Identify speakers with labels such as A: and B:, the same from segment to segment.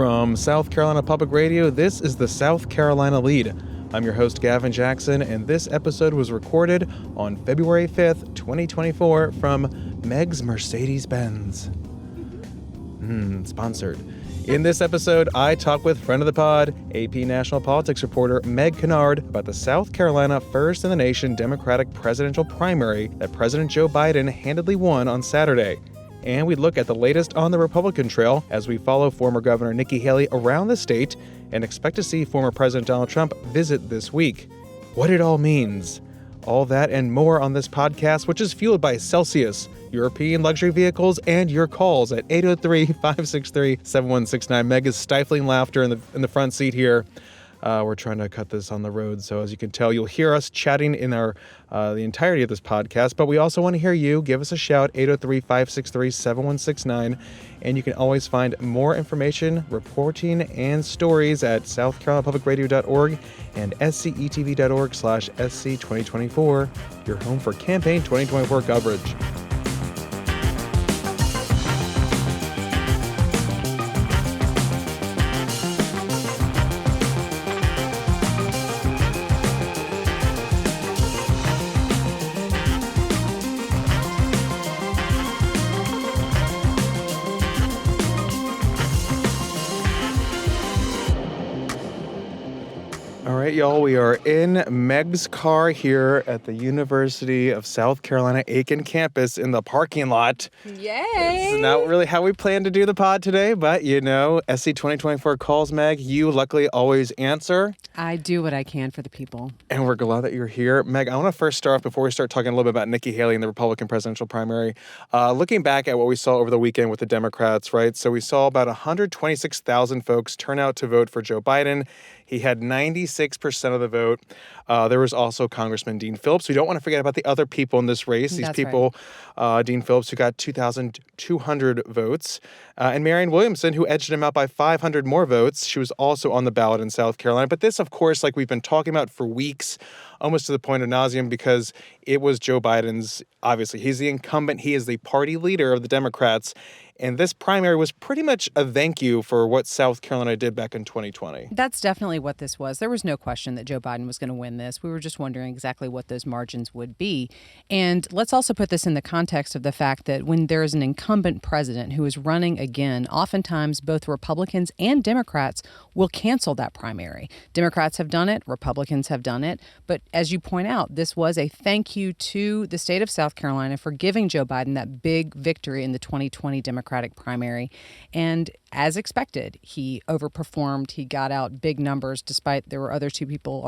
A: From South Carolina Public Radio, this is the South Carolina Lede. I'm your host, Gavin Jackson, and this episode was recorded on February 5th, 2024 from Meg's Mercedes-Benz. Sponsored. In this episode, I talk with friend of the pod, AP national politics reporter Meg Kinnard about the South Carolina first-in-the-nation Democratic presidential primary that President Joe Biden handedly won on Saturday. And we look at the latest on the Republican trail as we follow former Governor Nikki Haley around the state and expect to see former President Donald Trump visit this week. What it all means. All that and more on this podcast, which is fueled by Celsius, European luxury vehicles, and your calls at 803-563-7169. Meg is stifling laughter in the front seat here. We're trying to cut this on the road, so as you can tell, you'll hear us chatting in the entirety of this podcast, but we also want to hear you. Give us a shout, 803-563-7169, and you can always find more information, reporting, and stories at southcarolinapublicradio.org and scetv.org/SC2024, your home for campaign 2024 coverage. All right, y'all, we are in Meg's car here at the University of South Carolina Aiken campus in the parking lot.
B: Yay!
A: It's not really how we plan to do the pod today, but you know, SC 2024 calls, Meg. You luckily always answer.
B: I do what I can for the people.
A: And we're glad that you're here. Meg, I want to first start off before we start talking a little bit about Nikki Haley and the Republican presidential primary. Looking back at what we saw over the weekend with the Democrats, right? So we saw about 126,000 folks turn out to vote for Joe Biden. He had 96% of the vote. There was also Congressman Dean Phillips. We don't want to forget about the other people in this race. These people, right. Dean Phillips, who got 2,200 votes, and Marianne Williamson, who edged him out by 500 more votes. She was also on the ballot in South Carolina. But this, of course, like we've been talking about for weeks, almost to the point of nauseum, because it was Joe Biden's, obviously, he's the incumbent. He is the party leader of the Democrats. And this primary was pretty much a thank you for what South Carolina did back in 2020.
B: That's definitely what this was. There was no question that Joe Biden was going to win this. We were just wondering exactly what those margins would be. And let's also put this in the context of the fact that when there is an incumbent president who is running again, oftentimes both Republicans and Democrats will cancel that primary. Democrats have done it. Republicans have done it. But as you point out, this was a thank you to the state of South Carolina for giving Joe Biden that big victory in the 2020 Democratic primary. And as expected, he overperformed. He got out big numbers despite there were other two people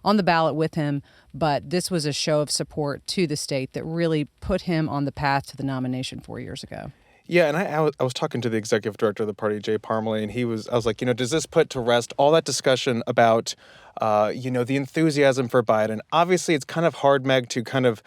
B: on the ballot with him. But this was a show of support to the state that really put him on the path to the nomination 4 years ago.
A: Yeah, and I was talking to the executive director of the party, Jay Parmalee, and I was like, does this put to rest all that discussion about, the enthusiasm for Biden? Obviously, it's kind of hard, Meg, to kind of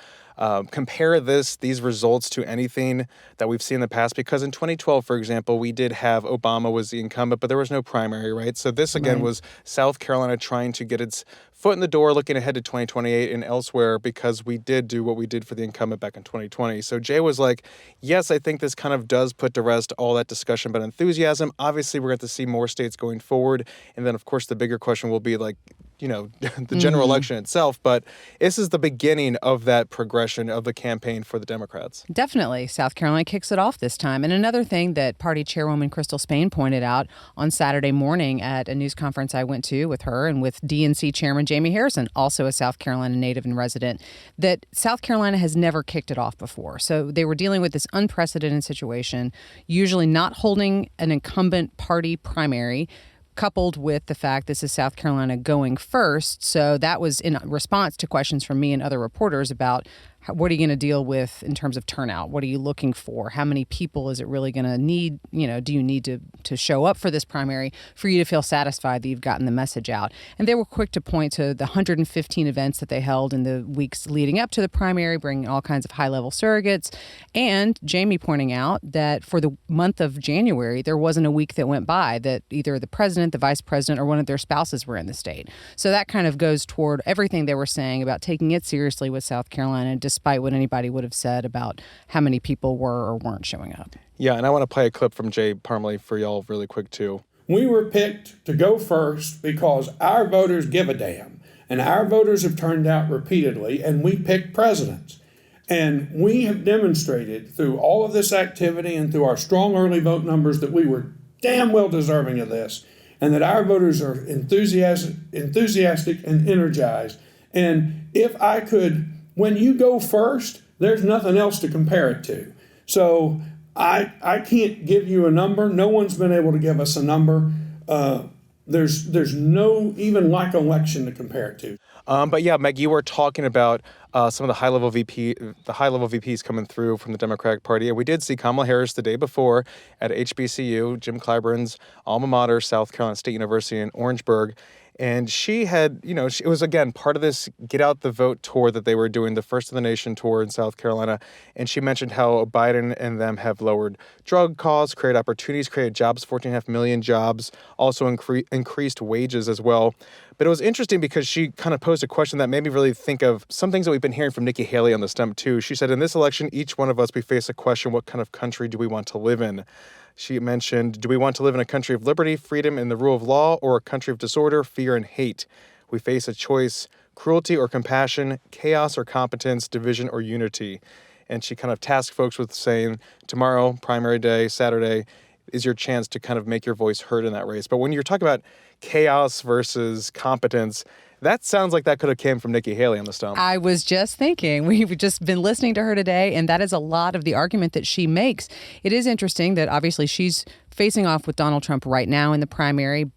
A: compare these results to anything that we've seen in the past, because in 2012, for example, we did have Obama was the incumbent, but there was no primary, right? So this, again, was South Carolina trying to get its foot in the door, looking ahead to 2028 and elsewhere, because we did do what we did for the incumbent back in 2020. So Jay was like, yes, I think this kind of does put to rest all that discussion about enthusiasm. Obviously, we're going to see more states going forward. And then, of course, the bigger question will be like, the general election itself. But this is the beginning of that progression of the campaign for the Democrats.
B: Definitely. South Carolina kicks it off this time. And another thing that party chairwoman Crystal Spain pointed out on Saturday morning at a news conference I went to with her and with DNC chairman Jamie Harrison, also a South Carolina native and resident, that South Carolina has never kicked it off before. So they were dealing with this unprecedented situation, usually not holding an incumbent party primary, coupled with the fact this is South Carolina going first. So that was in response to questions from me and other reporters about what are you going to deal with in terms of turnout? What are you looking for? How many people is it really going to need? Do you need to show up for this primary for you to feel satisfied that you've gotten the message out? And they were quick to point to the 115 events that they held in the weeks leading up to the primary, bringing all kinds of high-level surrogates. And Jamie pointing out that for the month of January, there wasn't a week that went by that either the president, the vice president, or one of their spouses were in the state. So that kind of goes toward everything they were saying about taking it seriously with South Carolina, despite what anybody would have said about how many people were or weren't showing up.
A: Yeah, and I want to play a clip from Jay Parmalee for y'all really quick, too.
C: we were picked to go first because our voters give a damn. And our voters have turned out repeatedly, and we picked presidents. And we have demonstrated through all of this activity and through our strong early vote numbers that we were damn well deserving of this, and that our voters are enthusiastic and energized. And if I could, when you go first, there's nothing else to compare it to. So I can't give you a number. No one's been able to give us a number. There's no even like election to compare it to.
A: But yeah, Meg, you were talking about some of the high-level VPs coming through from the Democratic Party, and we did see Kamala Harris the day before at HBCU, Jim Clyburn's alma mater, South Carolina State University in Orangeburg. And she had, it was, again, part of this Get Out the Vote tour that they were doing, the First of the Nation tour in South Carolina. And she mentioned how Biden and them have lowered drug costs, created opportunities, created jobs, 14.5 million jobs, also increased wages as well. But it was interesting because she kind of posed a question that made me really think of some things that we've been hearing from Nikki Haley on the stump, too. She said, in this election, each one of us, we face a question, what kind of country do we want to live in? She mentioned, do we want to live in a country of liberty, freedom, and the rule of law, or a country of disorder, fear, and hate? We face a choice, cruelty or compassion, chaos or competence, division or unity. And she kind of tasked folks with saying, tomorrow, primary day, Saturday, is your chance to kind of make your voice heard in that race. But when you're talking about chaos versus competence, that sounds like that could have came from Nikki Haley on the stump.
B: I was just thinking, we've just been listening to her today, and that is a lot of the argument that she makes. It is interesting that obviously she's facing off with Donald Trump right now in the primary.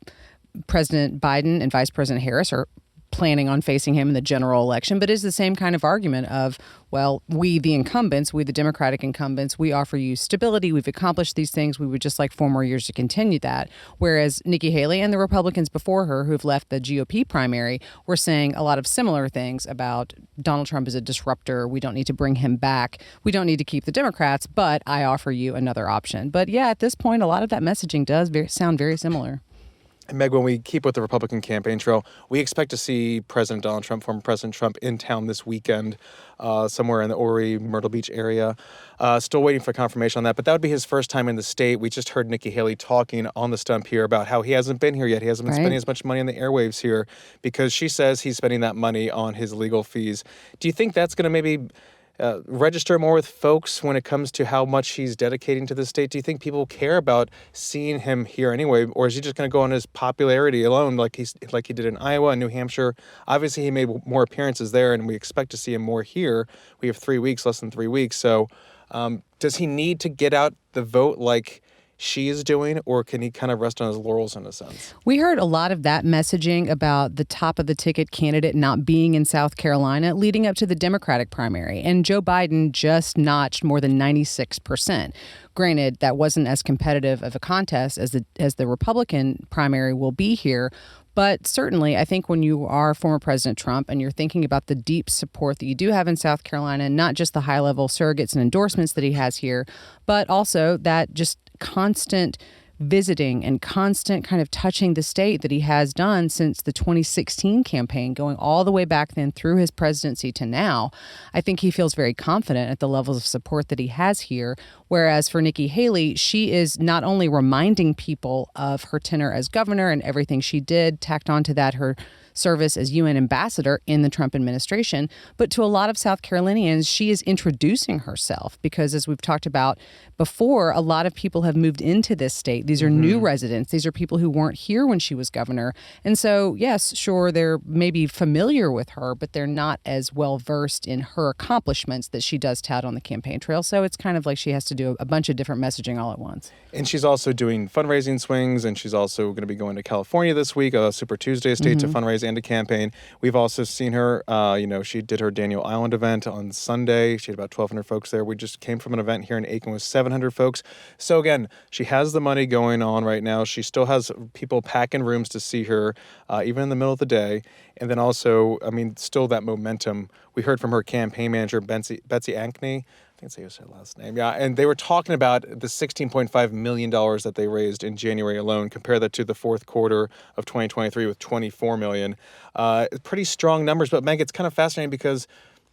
B: President Biden and Vice President Harris are planning on facing him in the general election, but it's the same kind of argument of, well, we, the incumbents, we, the Democratic incumbents, we offer you stability. We've accomplished these things. We would just like 4 more years to continue that. Whereas Nikki Haley and the Republicans before her who've left the GOP primary were saying a lot of similar things about Donald Trump as a disruptor. We don't need to bring him back. We don't need to keep the Democrats, but I offer you another option. But yeah, at this point, a lot of that messaging does sound very similar.
A: And Meg, when we keep with the Republican campaign trail, we expect to see President Donald Trump, former President Trump, in town this weekend, somewhere in the Horry, Myrtle Beach area. Still waiting for confirmation on that, but that would be his first time in the state. We just heard Nikki Haley talking on the stump here about how he hasn't been here yet. He hasn't been spending as much money on the airwaves here because she says he's spending that money on his legal fees. Do you think that's going to maybe register more with folks when it comes to how much he's dedicating to the state? Do you think people care about seeing him here anyway, or is he just going to go on his popularity alone like he did in Iowa and New Hampshire? Obviously, he made more appearances there, and we expect to see him more here. We have less than 3 weeks. So does he need to get out the vote like she is doing, or can he kind of rest on his laurels in a sense?
B: We heard a lot of that messaging about the top of the ticket candidate not being in South Carolina leading up to the Democratic primary. And Joe Biden just notched more than 96%. Granted, that wasn't as competitive of a contest as the Republican primary will be here. But certainly, I think when you are former President Trump and you're thinking about the deep support that you do have in South Carolina, not just the high-level surrogates and endorsements that he has here, but also that just constant visiting and constant kind of touching the state that he has done since the 2016 campaign, going all the way back then through his presidency to now, I think he feels very confident at the levels of support that he has here. Whereas for Nikki Haley, she is not only reminding people of her tenure as governor and everything she did, tacked onto that her service as UN ambassador in the Trump administration, but to a lot of South Carolinians, she is introducing herself because, as we've talked about before, a lot of people have moved into this state. These are new residents. These are people who weren't here when she was governor. And so, yes, sure, they're maybe familiar with her, but they're not as well versed in her accomplishments that she does tout on the campaign trail. So it's kind of like she has to do a bunch of different messaging all at once.
A: And she's also doing fundraising swings, and she's also going to be going to California this week, Super Tuesday state to fundraise and to campaign. We've also seen her, she did her Daniel Island event on Sunday. She had about 1,200 folks there. We just came from an event here in Aiken with 700 folks. So again, she has the money going on right now. She still has people packing rooms to see her, even in the middle of the day. And then also, still that momentum. We heard from her campaign manager, Betsy Ankney. I think that's her last name. Yeah, and they were talking about the $16.5 million that they raised in January alone. Compare that to the fourth quarter of 2023 with $24 million. Pretty strong numbers, but Meg, it's kind of fascinating because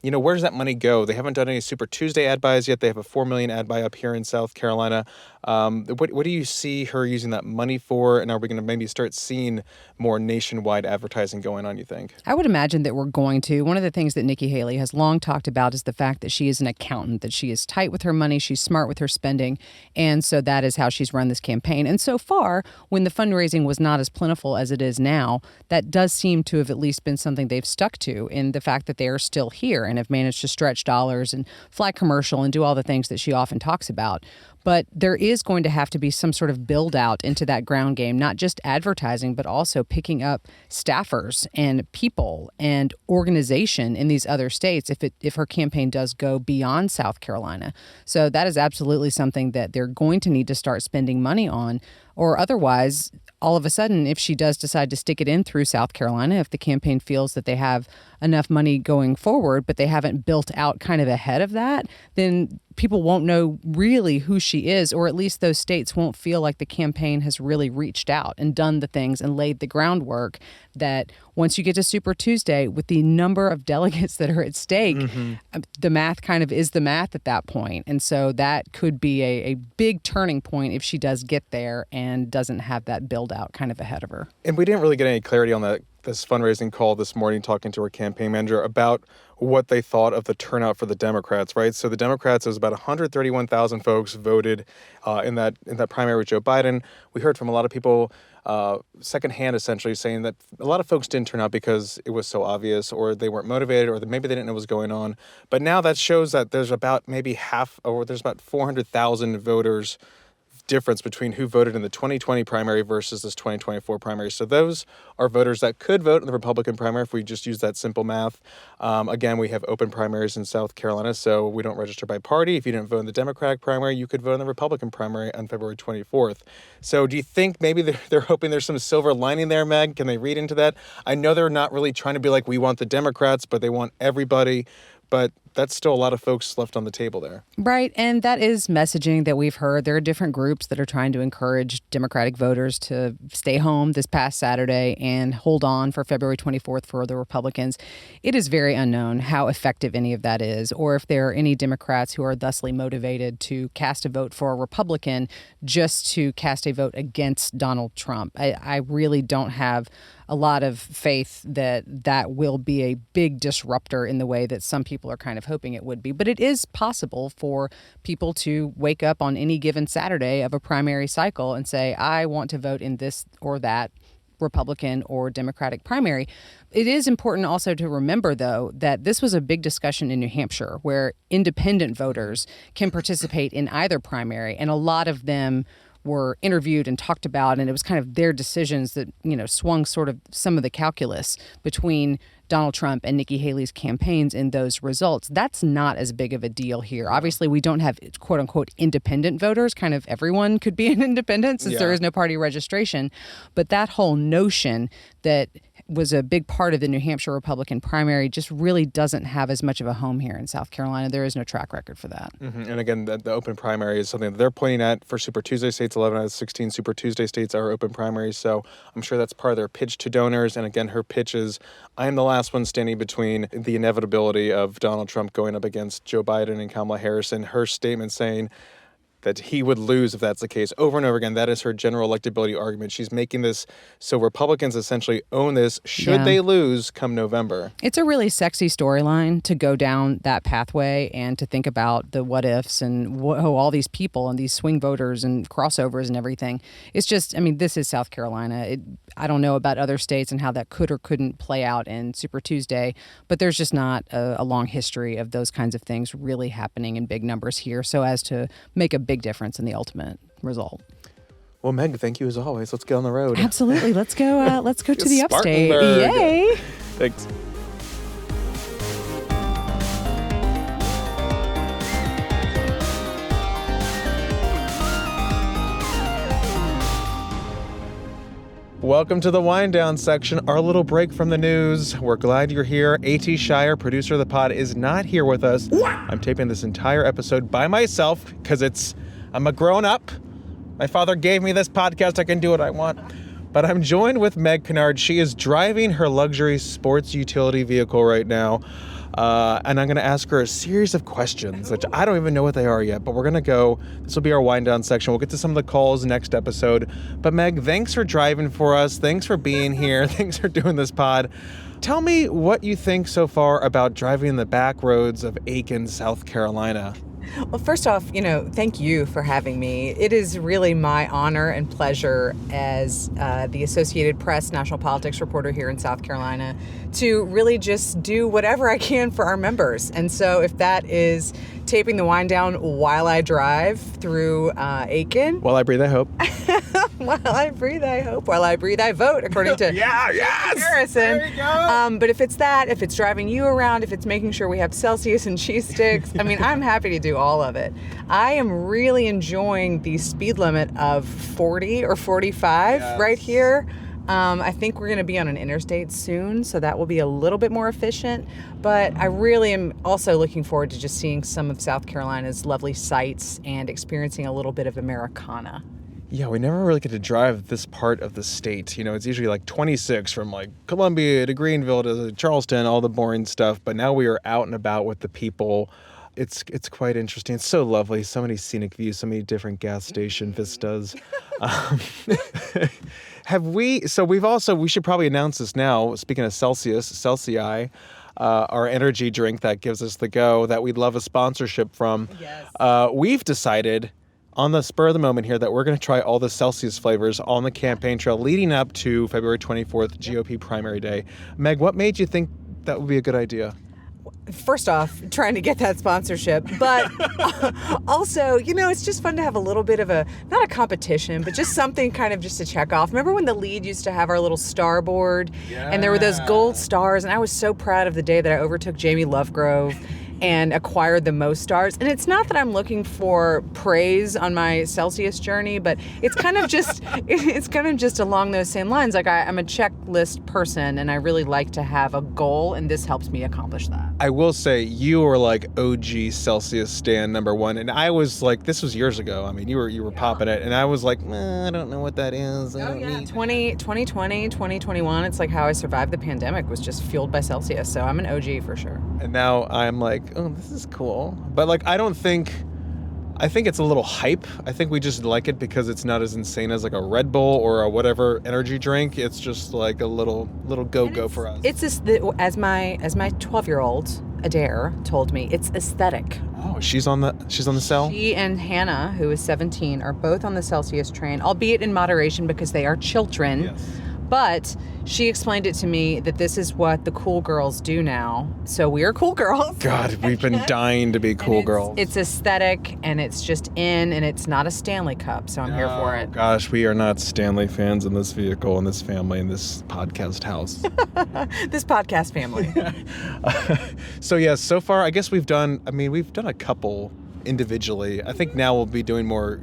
A: where does that money go? They haven't done any Super Tuesday ad buys yet. They have a $4 million ad buy up here in South Carolina. What do you see her using that money for? And are we going to maybe start seeing more nationwide advertising going on, you think?
B: I would imagine that we're going to. One of the things that Nikki Haley has long talked about is the fact that she is an accountant, that she is tight with her money, she's smart with her spending, and so that is how she's run this campaign. And so far, when the fundraising was not as plentiful as it is now, that does seem to have at least been something they've stuck to in the fact that they are still here and have managed to stretch dollars and fly commercial and do all the things that she often talks about. But there is going to have to be some sort of build out into that ground game, not just advertising, but also picking up staffers and people and organization in these other states if her campaign does go beyond South Carolina. So that is absolutely something that they're going to need to start spending money on, or otherwise, all of a sudden, if she does decide to stick it in through South Carolina, if the campaign feels that they have enough money going forward, but they haven't built out kind of ahead of that, then people won't know really who she is, or at least those states won't feel like the campaign has really reached out and done the things and laid the groundwork that once you get to Super Tuesday, with the number of delegates that are at stake, the math kind of is the math at that point. And so that could be a big turning point if she does get there and doesn't have that build out kind of ahead of her.
A: And we didn't really get any clarity on this fundraising call this morning, talking to her campaign manager about what they thought of the turnout for the Democrats, right? So the Democrats, it was about 131,000 folks voted in that primary with Joe Biden. We heard from a lot of people secondhand, essentially, saying that a lot of folks didn't turn out because it was so obvious, or they weren't motivated, or maybe they didn't know what was going on. But now that shows that there's about maybe there's about 400,000 voters difference between who voted in the 2020 primary versus this 2024 primary. So those are voters that could vote in the Republican primary if we just use that simple math. Again, we have open primaries in South Carolina, so we don't register by party. If you didn't vote in the Democratic primary, you could vote in the Republican primary on February 24th. So do you think maybe they're hoping there's some silver lining there, Meg? Can they read into that? I know they're not really trying to be like, we want the Democrats, but they want everybody. But that's still a lot of folks left on the table there.
B: Right. And that is messaging that we've heard. There are different groups that are trying to encourage Democratic voters to stay home this past Saturday and hold on for February 24th for the Republicans. It is very unknown how effective any of that is, or if there are any Democrats who are thusly motivated to cast a vote for a Republican just to cast a vote against Donald Trump. I really don't have a lot of faith that that will be a big disruptor in the way that some people are kind of hoping it would be. But it is possible for people to wake up on any given Saturday of a primary cycle and say, I want to vote in this or that Republican or Democratic primary. It is important also to remember, though, that this was a big discussion in New Hampshire where independent voters can participate in either primary, and a lot of them were interviewed and talked about, and it was kind of their decisions that, swung sort of some of the calculus between Donald Trump and Nikki Haley's campaigns in those results. That's not as big of a deal here. Obviously, we don't have quote unquote independent voters. Kind of everyone could be an independent since there is no party registration. But that whole notion that was a big part of the New Hampshire Republican primary just really doesn't have as much of a home here in South Carolina. There is no track record for that.
A: And again, the open primary is something that they're pointing at for Super Tuesday states. 11 out of 16 Super Tuesday states are open primaries. So I'm sure that's part of their pitch to donors. And again, her pitch is, I am the last one standing between the inevitability of Donald Trump going up against Joe Biden and Kamala Harris. And her statement saying that he would lose if that's the case. Over and over again, that is her general electability argument. She's making this so Republicans essentially own this should they lose come November.
B: It's a really sexy storyline to go down that pathway and to think about the what ifs and all these people and these swing voters and crossovers and everything. It's just, this is South Carolina. I don't know about other states and how that could or couldn't play out in Super Tuesday, but there's just not a long history of those kinds of things really happening in big numbers here so as to make a big difference in the ultimate result.
A: Well, Meg, thank you as always. Let's get on the road.
B: Absolutely. Let's go. Let's go to the upstate.
A: Spartanburg.
B: Yay!
A: Thanks. Welcome to the wind down section, our little break from the news. We're glad you're here. A.T. Shire, producer of the pod, is not here with us. I'm taping this entire episode by myself because I'm a grown up. My father gave me this podcast. I can do what I want. But I'm joined with Meg Kinnard. She is driving her luxury sports utility vehicle right now. and I'm going to ask her a series of questions, which I don't even know what they are yet, but we're going to go. This will be our wind down section. We'll get to some of the calls next episode. But Meg, thanks for driving for us. Thanks for being here. Thanks for doing this pod. Tell me what you think so far about driving the back roads of Aiken, South Carolina.
D: Well, first off, thank you for having me. It is really my honor and pleasure as the Associated Press national politics reporter here in South Carolina to really just do whatever I can for our members. And so if that is taping the wind down while I drive through Aiken.
A: While I breathe, I hope.
D: While I breathe, I hope. While I breathe, I vote, according to Harrison.
A: There you go.
D: But if it's that, if it's driving you around, if it's making sure we have Celsius and cheese sticks, I'm happy to do all of it. I am really enjoying the speed limit of 40 or 45 right here. I think we're going to be on an interstate soon, so that will be a little bit more efficient. But I really am also looking forward to just seeing some of South Carolina's lovely sights and experiencing a little bit of Americana.
A: Yeah, we never really get to drive this part of the state. It's usually like 26 from like Columbia to Greenville to Charleston, all the boring stuff. But now we are out and about with the people. It's quite interesting. It's so lovely. So many scenic views, so many different gas station vistas. We should probably announce this now. Speaking of Celsius, our energy drink that gives us the go that we'd love a sponsorship from.
D: Yes.
A: We've decided on the spur of the moment here that we're going to try all the Celsius flavors on the campaign trail leading up to February 24th, GOP primary day. Meg, what made you think that would be a good idea?
D: First off, trying to get that sponsorship, but also, it's just fun to have a little bit of not a competition, but just something kind of just to check off. Remember when the Lede used to have our little star board? Yeah. And there were those gold stars, and I was so proud of the day that I overtook Jamie Lovegrove and acquired the most stars. And it's not that I'm looking for praise on my Celsius journey, but it's kind of just along those same lines. Like I'm a checklist person, and I really like to have a goal, and this helps me accomplish that.
A: I will say you were like OG Celsius stan number one, and I was like, this was years ago. You were popping it, and I was like, I don't know what that is.
D: 2020, 2021. It's like how I survived the pandemic was just fueled by Celsius. So I'm an OG for sure.
A: And now I'm like, oh, this is cool. But I think it's a little hype. I think we just like it because it's not as insane as like a Red Bull or a whatever energy drink. It's just like a little go for us.
D: It's just as my 12-year-old Adair told me, it's aesthetic.
A: Oh, she's on the cell?
D: She and Hannah, who is 17, are both on the Celsius train, albeit in moderation because they are children.
A: Yes.
D: But she explained it to me that this is what the cool girls do now. So we are cool girls.
A: God, we've been dying to be cool girls.
D: It's aesthetic, and it's just in, and it's not a Stanley Cup, so I'm here for it.
A: Gosh, we are not Stanley fans in this vehicle, in this family, in this podcast house.
D: This podcast family.
A: So yeah, so far, I guess we've done a couple individually. I think now we'll be doing more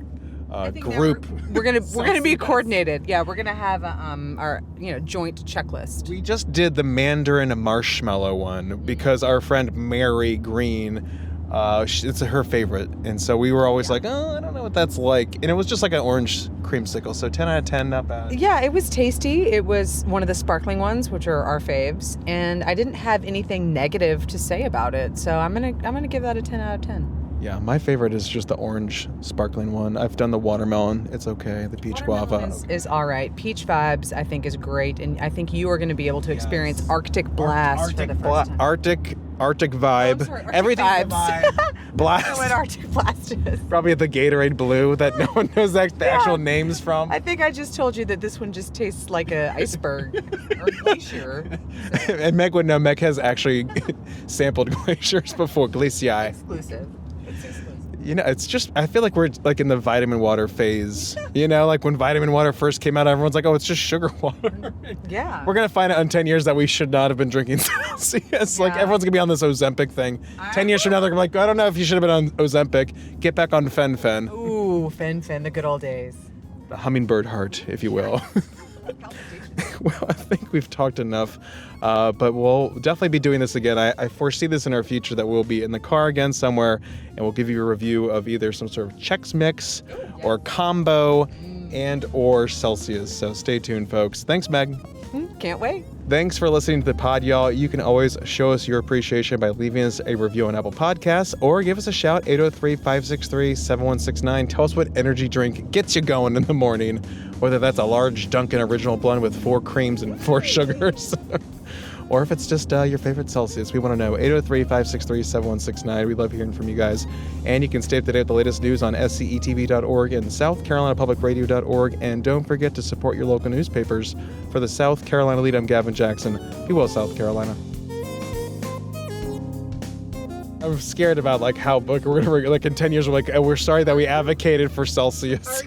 A: group.
D: We're gonna be coordinated. Yeah, we're gonna have our joint checklist.
A: We just did the Mandarin marshmallow one because our friend Mary Green, it's her favorite, and so we were always like, oh, I don't know what that's like, and it was just like an orange creamsicle. So 10 out of 10, not bad.
D: Yeah, it was tasty. It was one of the sparkling ones, which are our faves, and I didn't have anything negative to say about it. So I'm gonna give that a 10 out of 10.
A: Yeah, my favorite is just the orange sparkling one. I've done the watermelon. It's okay. The peach guava
D: is all right. Peach vibes, I think, is great, and I think you are going to be able to experience Arctic Blast for the first time.
A: Arctic vibe.
D: Arctic
A: Everything's
D: vibes.
A: a vibe. Blast.
D: I know what Arctic Blast is.
A: Probably the Gatorade Blue that no one knows the actual names from.
D: I think I just told you that this one just tastes like an iceberg or glacier.
A: And Meg would know. Meg has actually sampled glaciers before. Glacier.
D: Exclusive.
A: It's just, I feel like we're like in the vitamin water phase. Like when vitamin water first came out, everyone's like, oh, it's just sugar water.
D: Yeah.
A: We're going to find out in 10 years that we should not have been drinking Celsius. Like everyone's going to be on this Ozempic thing. 10 years from now, they're going to be like, I don't know if you should have been on Ozempic. Get back on Fen-Phen.
D: Ooh, Fen-Phen, the good old days.
A: The hummingbird heart, if you will. Well, I think we've talked enough, but we'll definitely be doing this again. I foresee this in our future that we'll be in the car again somewhere, and we'll give you a review of either some sort of Chex Mix or combo and or Celsius. So stay tuned, folks. Thanks, Meg.
D: Can't wait.
A: Thanks for listening to the pod, y'all. You can always show us your appreciation by leaving us a review on Apple Podcasts or give us a shout, 803-563-7169. Tell us what energy drink gets you going in the morning, whether that's a large Dunkin' Original Blend with 4 creams and 4 sugars, or if it's just your favorite Celsius. We want to know. 803-563-7169. We love hearing from you guys. And you can stay up to date with the latest news on scetv.org and southcarolinapublicradio.org. And don't forget to support your local newspapers. For the South Carolina Lede, I'm Gavin Jackson. Be well, South Carolina. I'm scared about like how we're gonna, like in 10 years we're like, oh, we're sorry that we advocated for Celsius.